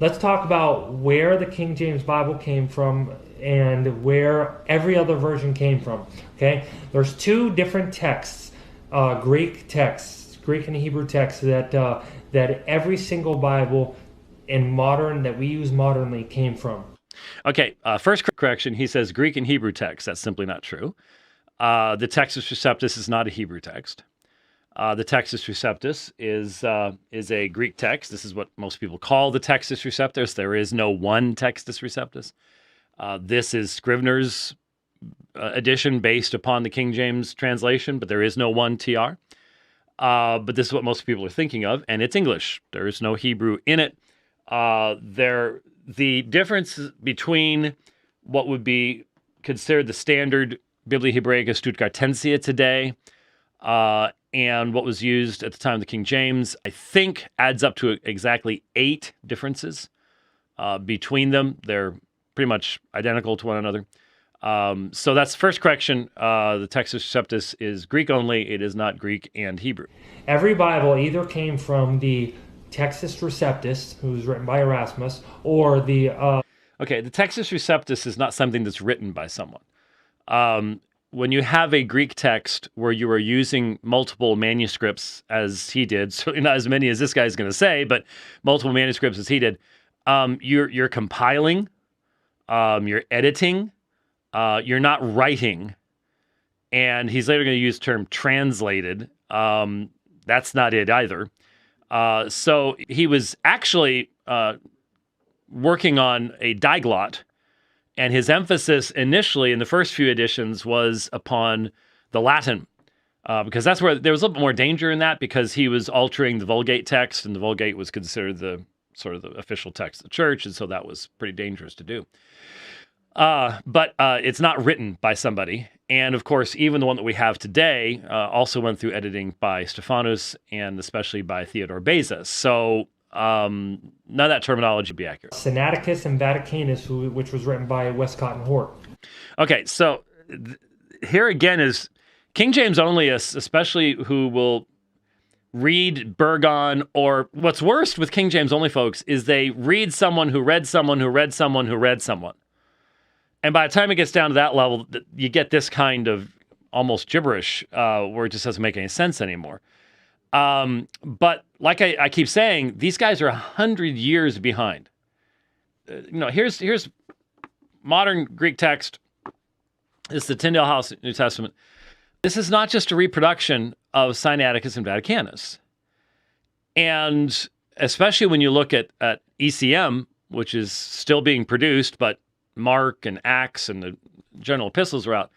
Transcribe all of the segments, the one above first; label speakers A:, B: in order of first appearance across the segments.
A: let's talk about where the King James Bible came from and where every other version came from. Okay, there's two different texts, Greek texts, Greek and Hebrew texts that every single Bible that we use modernly came from.
B: Okay, first correction, he says Greek and Hebrew text. That's simply not true. The Textus Receptus is not a Hebrew text. The Textus Receptus is a Greek text. This is what most people call the Textus Receptus. There is no one Textus Receptus. This is Scrivener's edition based upon the King James translation, but there is no one TR. But this is what most people are thinking of, and it's English. There is no Hebrew in it. The difference between what would be considered the standard Biblia Hebraica Stuttgartensia today and what was used at the time of the King James, I think adds up to exactly 8 differences between them. They're pretty much identical to one another. So that's the first correction. The Textus Receptus is Greek only. It is not Greek and Hebrew.
A: Every Bible either came from the Textus Receptus, who was written by Erasmus, or the...
B: Okay, the Textus Receptus is not something that's written by someone. When you have a Greek text where you are using multiple manuscripts, as he did, certainly not as many as this guy's going to say, but multiple manuscripts as he did, you're compiling, you're editing, you're not writing, and he's later going to use the term translated. That's not it either. So he was actually working on a diglot, and his emphasis initially in the first few editions was upon the Latin, because that's where there was a little bit more danger in that, because he was altering the Vulgate text, and the Vulgate was considered the sort of the official text of the church, and so that was pretty dangerous to do. But it's not written by somebody. And of course, even the one that we have today also went through editing by Stephanus and especially by Theodore Beza. So none of that terminology would be accurate.
A: Sinaiticus and Vaticanus, which was written by Westcott and Hort.
B: Okay, so here again is King James onlyists, especially who will read Burgon, or what's worst with King James only folks is they read someone who read someone who read someone who read someone. And by the time it gets down to that level, you get this kind of almost gibberish where it just doesn't make any sense anymore. But like I keep saying, these guys are 100 years behind. Here's modern Greek text. This is the Tyndale House New Testament. This is not just a reproduction of Sinaiticus and Vaticanus. And especially when you look at ECM, which is still being produced, but Mark and Acts and the general epistles are out.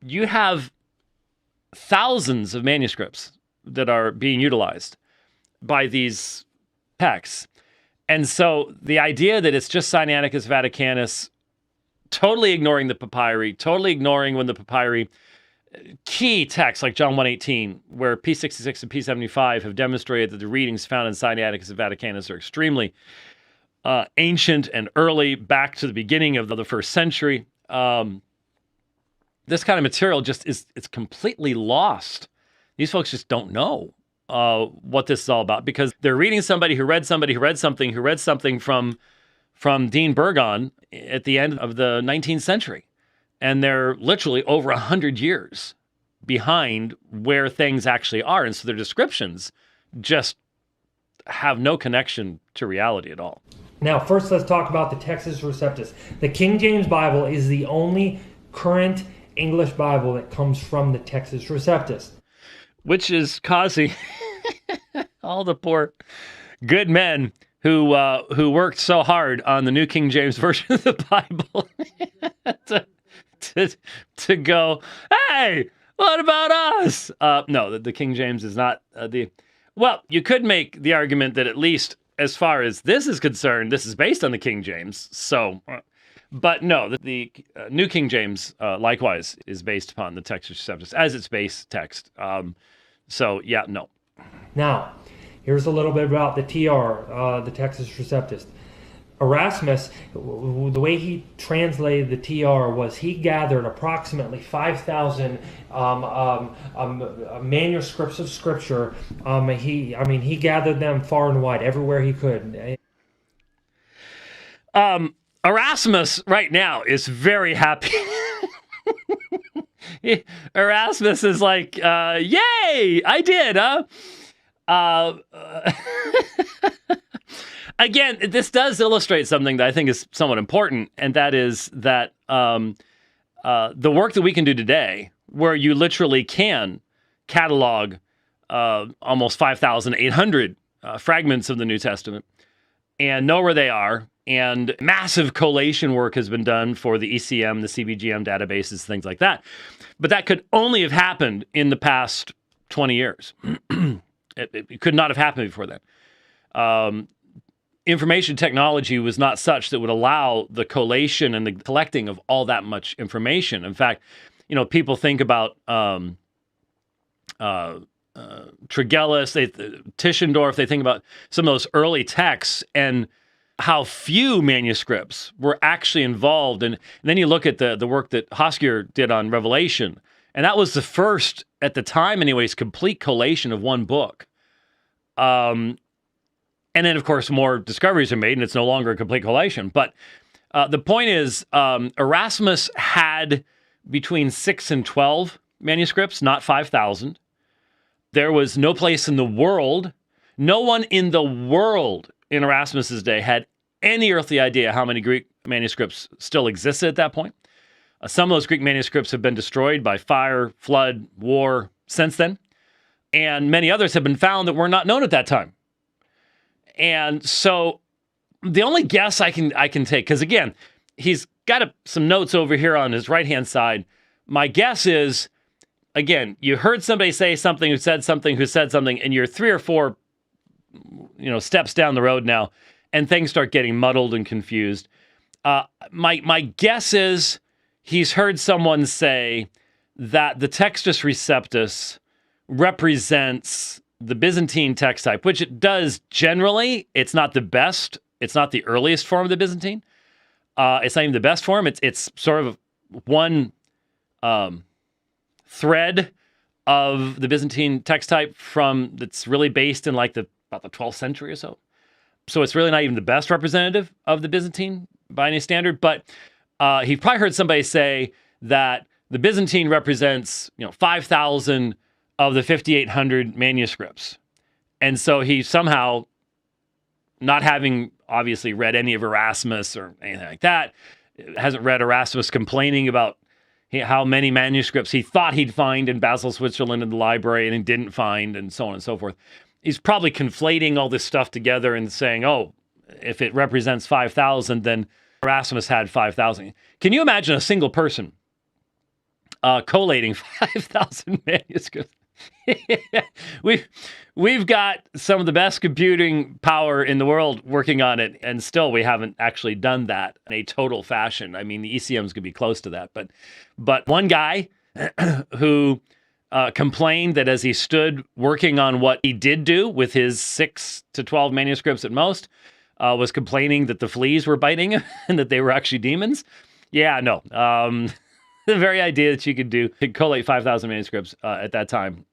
B: You have thousands of manuscripts that are being utilized by these texts. And so the idea that it's just Sinaiticus, Vaticanus, totally ignoring the papyri, totally ignoring when the papyri, key texts like John 1:18, where P66 and P75 have demonstrated that the readings found in Sinaiticus and Vaticanus are extremely ancient and early, back to the beginning of the first century. This kind of material it's completely lost. These folks just don't know what this is all about, because they're reading somebody who read somebody who read something who read something from Dean Burgon at the end of the 19th century. And they're literally over 100 years behind where things actually are. And so their descriptions just have no connection to reality at all.
A: Now, first, let's talk about the Textus Receptus. The King James Bible is the only current English Bible that comes from the Textus Receptus,
B: which is causing all the poor good men who worked so hard on the New King James Version of the Bible to go, hey, what about us? No, the King James is not well, you could make the argument that at least as far as this is concerned, this is based on the King James. So, but no, the New King James likewise is based upon the Textus Receptus as its base text. So, yeah, no.
A: Now, here's a little bit about the TR, the Textus Receptus. Erasmus, the way he translated the TR was he gathered approximately 5,000 manuscripts of Scripture. He gathered them far and wide, everywhere he could.
B: Erasmus right now is very happy. Erasmus is like, yay, I did, huh? Again, this does illustrate something that I think is somewhat important, and that is that the work that we can do today, where you literally can catalog almost 5,800 fragments of the New Testament and know where they are, and massive collation work has been done for the ECM, the CBGM databases, things like that. But that could only have happened in the past 20 years. It could not have happened before then. Information technology was not such that would allow the collation and the collecting of all that much information. In fact, people think about Tregelles, Tischendorf, they think about some of those early texts and how few manuscripts were actually involved. And then you look at the work that Hoskier did on Revelation, and that was the first, at the time anyways, complete collation of one book. And then, of course, more discoveries are made, and it's no longer a complete collation. But the point is, Erasmus had between 6 and 12 manuscripts, not 5,000. There was no place in the world, no one in the world in Erasmus's day had any earthly idea how many Greek manuscripts still existed at that point. Some of those Greek manuscripts have been destroyed by fire, flood, war since then. And many others have been found that were not known at that time. And so the only guess I can take, because again, he's got some notes over here on his right-hand side. My guess is, again, you heard somebody say something, who said something, and you're 3 or 4, steps down the road now, and things start getting muddled and confused. My guess is he's heard someone say that the Textus Receptus represents the Byzantine text type, which it does generally. It's not the best. It's not the earliest form of the Byzantine. It's not even the best form. It's sort of one thread of the Byzantine text type that's really based in about the 12th century or so. So it's really not even the best representative of the Byzantine by any standard. But he probably heard somebody say that the Byzantine represents 5,000 of the 5,800 manuscripts. And so he somehow, not having obviously read any of Erasmus or anything like that, hasn't read Erasmus complaining about how many manuscripts he thought he'd find in Basel, Switzerland in the library and he didn't find, and so on and so forth. He's probably conflating all this stuff together and saying, oh, if it represents 5,000, then Erasmus had 5,000. Can you imagine a single person collating 5,000 manuscripts? We've got some of the best computing power in the world working on it, and still we haven't actually done that in a total fashion. I mean, the ECMs could be close to that, but one guy who complained that as he stood working on what he did do with his 6 to 12 manuscripts at most, was complaining that the fleas were biting him and that they were actually demons. Yeah, no. The very idea that you could collate 5,000 manuscripts at that time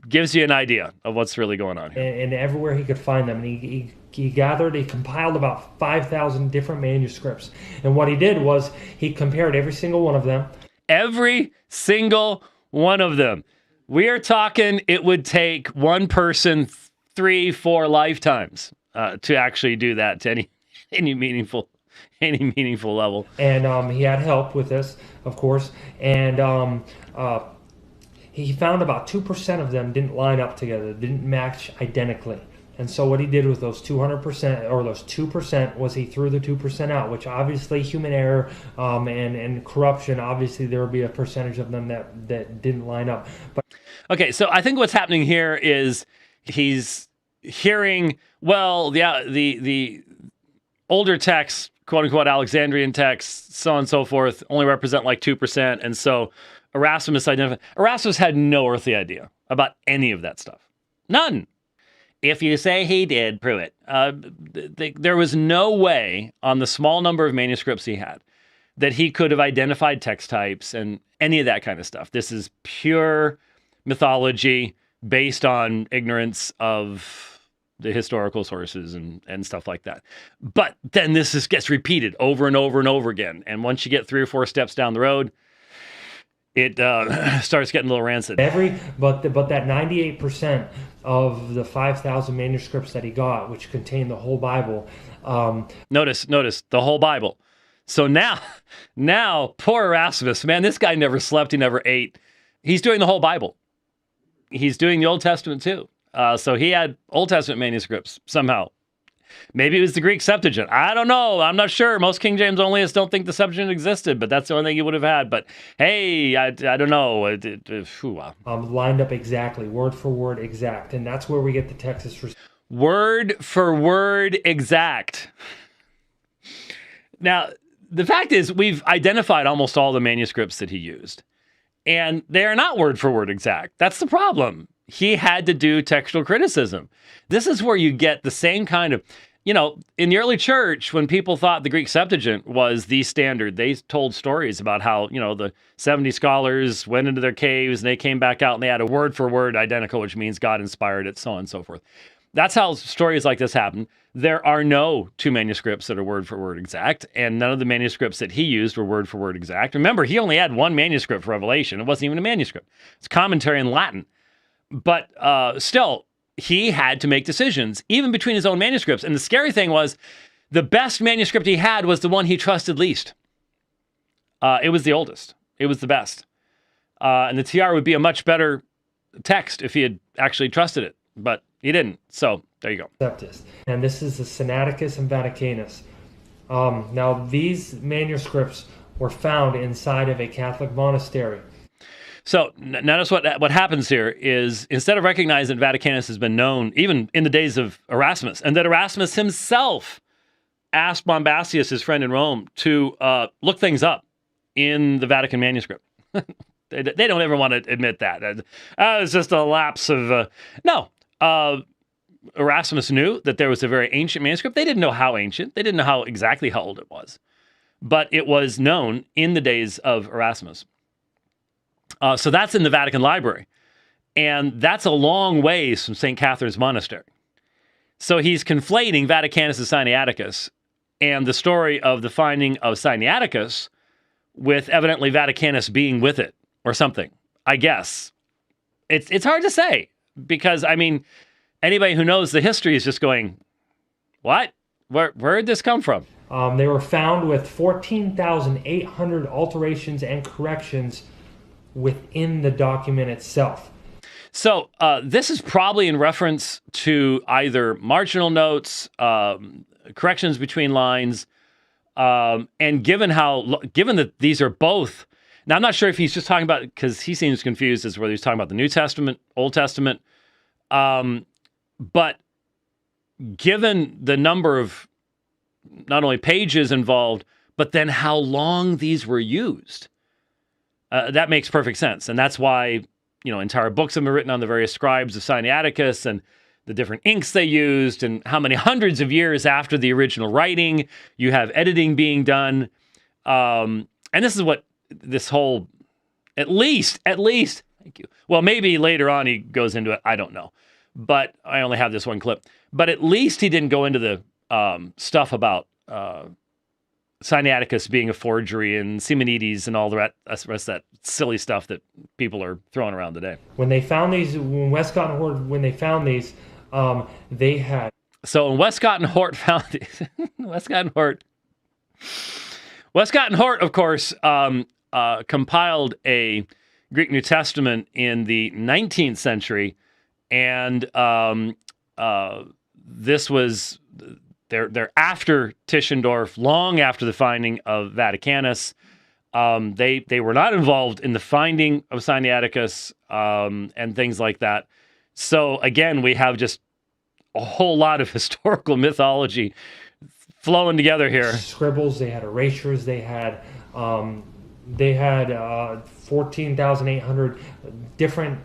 B: gives you an idea of what's really going on here.
A: And everywhere he could find them. And he compiled about 5,000 different manuscripts. And what he did was he compared every single one of them.
B: Every single one of them. We are talking it would take one person 3-4 lifetimes to actually do that to any meaningful level.
A: And he had help with this, of course. And he found about 2% of them didn't line up together, didn't match identically. And so what he did with those 200%, or those 2%, was he threw the 2% out, which obviously human error and corruption, obviously there would be a percentage of them that didn't line up. But
B: okay, so I think what's happening here is he's hearing, well, the older texts, quote-unquote Alexandrian texts, so on and so forth, only represent like 2%, and so Erasmus had no earthly idea about any of that stuff. None. if you say he did, prove it. There was no way on the small number of manuscripts he had that he could have identified text types and any of that kind of stuff. This is pure mythology based on ignorance of the historical sources and stuff like that. But then this gets repeated over and over and over again. And once you get 3 or 4 steps down the road, it starts getting a little rancid.
A: But that 98% of the 5,000 manuscripts that he got, which contained the whole Bible.
B: Notice the whole Bible. So now, poor Erasmus, man, this guy never slept, he never ate. He's doing the whole Bible. He's doing the Old Testament too. So he had Old Testament manuscripts somehow. Maybe it was the Greek Septuagint. I don't know. I'm not sure. Most King James Onlyists don't think the Septuagint existed, but that's the only thing he would have had. But hey, I don't know.
A: Lined up exactly, word for word exact. And that's where we get the Texas.
B: Word for word exact. Now, the fact is, we've identified almost all the manuscripts that he used, and they are not word for word exact. That's the problem. He had to do textual criticism. This is where you get the same kind of, in the early church, when people thought the Greek Septuagint was the standard, they told stories about how, the 70 scholars went into their caves and they came back out and they had a word for word identical, which means God inspired it, so on and so forth. That's how stories like this happen. There are no 2 manuscripts that are word for word exact, and none of the manuscripts that he used were word for word exact. Remember, he only had 1 manuscript for Revelation. It wasn't even a manuscript. It's commentary in Latin. But still, he had to make decisions, even between his own manuscripts. And the scary thing was, the best manuscript he had was the one he trusted least. It was the oldest. It was the best. And the TR would be a much better text if he had actually trusted it. But he didn't. So there you go.
A: And this is the Sinaiticus and Vaticanus. Now, these manuscripts were found inside of a Catholic monastery.
B: So notice what happens here is, instead of recognizing that Vaticanus has been known even in the days of Erasmus, and that Erasmus himself asked Bombasius, his friend in Rome, to look things up in the Vatican manuscript. They don't ever want to admit that. It's just a lapse of... No. Erasmus knew that there was a very ancient manuscript. They didn't know how ancient. They didn't know exactly how old it was. But it was known in the days of Erasmus. So that's in the Vatican Library. And that's a long ways from St. Catherine's Monastery. So he's conflating Vaticanus and Sinaiticus and the story of the finding of Sinaiticus with evidently Vaticanus being with it or something, I guess. It's hard to say because, anybody who knows the history is just going, what? Where did this come from?
A: They were found with 14,800 alterations and corrections within the document itself.
B: So this is probably in reference to either marginal notes, corrections between lines, and given that these are both, now I'm not sure if he's just talking about, because he seems confused as to whether he's talking about the New Testament, Old Testament, but given the number of not only pages involved, but then how long these were used, that makes perfect sense. And that's why, entire books have been written on the various scribes of Sinaiticus and the different inks they used and how many hundreds of years after the original writing you have editing being done. And this is what this whole, at least, thank you. Well, maybe later on he goes into it. I don't know. But I only have this one clip. But at least he didn't go into the stuff about Sinaiticus being a forgery and Simonides and all the rest of that silly stuff that people are throwing around today.
A: When they found these, when Westcott and Hort, they had...
B: So when Westcott and Hort found these, Westcott and Hort, of course, compiled a Greek New Testament in the 19th century, and this was... They're after Tischendorf, long after the finding of Vaticanus. They were not involved in the finding of Sinaiticus and things like that. So again, we have just a whole lot of historical mythology flowing together here.
A: Scribbles, they had erasures, they had 14,800 different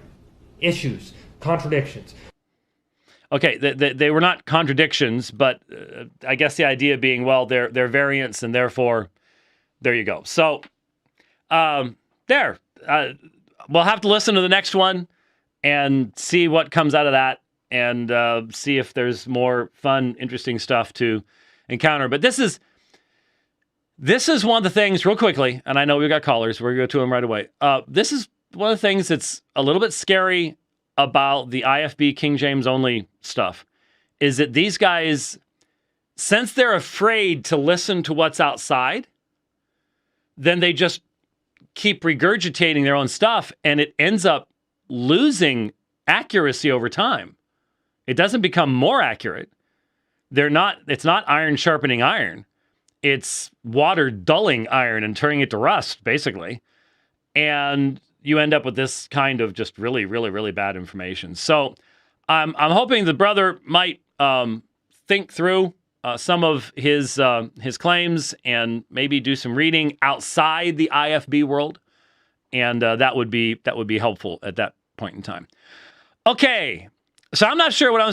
A: issues, contradictions.
B: Okay, they were not contradictions, but I guess the idea being, well, they're variants, and therefore, there you go. So, there. We'll have to listen to the next one and see what comes out of that, and see if there's more fun, interesting stuff to encounter. But this is one of the things, real quickly, and I know we've got callers. We're going to go to them right away. This is one of the things that's a little bit scary about the IFB King James only stuff, is that these guys, since they're afraid to listen to what's outside, then they just keep regurgitating their own stuff, and it ends up losing accuracy over time. It doesn't become more accurate. It's not iron sharpening iron. It's water dulling iron and turning it to rust, basically. And you end up with this kind of just really, really, really bad information. So I'm hoping the brother might think through some of his claims and maybe do some reading outside the IFB world, and that would be helpful at that point in time. Okay, so I'm not sure what I'm